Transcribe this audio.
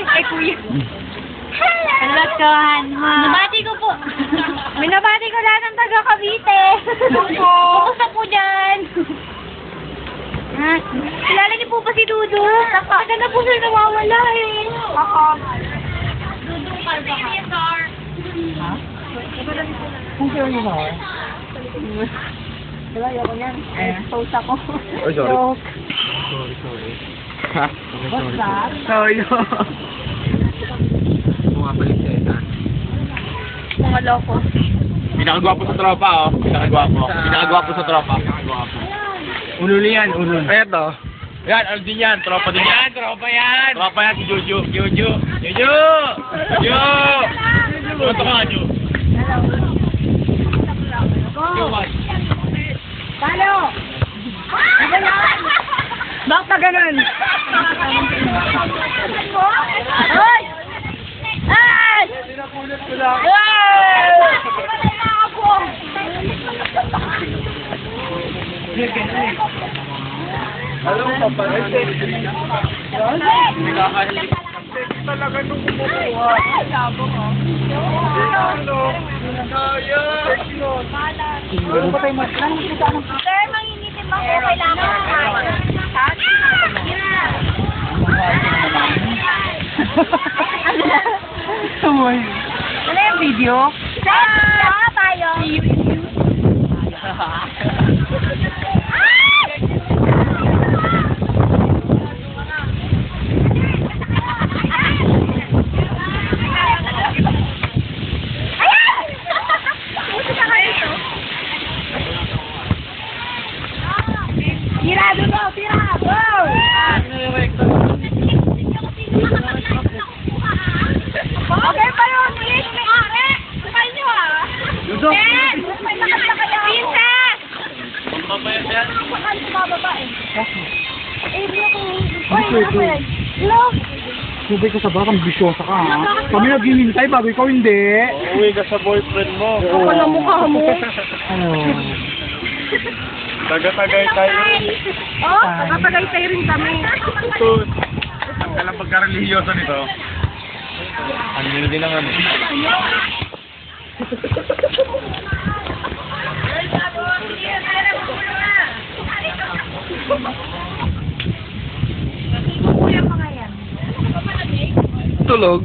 Ay, kuya. Hello, Johan. Nabati ko po. Minabati ko lahat ng taga Cavite. Kumusta po dyan? Kilala niyo po ba si Dudu? Taga na po siya nawawala eh. Ako. Dudu Carvajal. Kung sino yun ako? Diba, ayoko yan. Post ako. Oh, sorry. Joke. Sorry. Ha? What's that? Sorry. Mga balikteta. Mga loko. Pinakagwapo sa tropa, oh. Pinakagwapo sa tropa. Pinakagwapo. Ululi yan, ululi. Kaya to. Yan, ano din yan? Tropa din yan. Tropa yan. Tropa yan, si Jojo. Jojo. Jojo! Jojo! Punta ka, Jojo. Talo! Ano yan? Bakit na ganun? Ay! Ay! Pinapulot ko lang. Ay! Alam mo, papalit. Talaga nung kumukuha. Kaya. Ano ba tayo mas lang? Sir, manginitin ba po kailangan? Tumoy. Ano yung video? Sir, kaya tayo. Tira, Dudo! Tira! Go! Okay pa yun, please. Kapal niyo ah. Dudo! Ben! May lakas na kayo. Princess! Papalit yan. Saan bumababa eh? Eh, di ako. Ay, ano ba yan? Hello? Subay ka sa bakang bisyosa ka, ha? Kami naghihintay bago ikaw hindi. Uuwi ka sa boyfriend mo. Kapal ang mukha mo. Ano? Taga-tagay tayo. Oh, nakatagay rin kami. Sus. Ang kalang pagka-religyoso nito. Ano nyo din ang ano? Kuya pa nga yan. Tulog.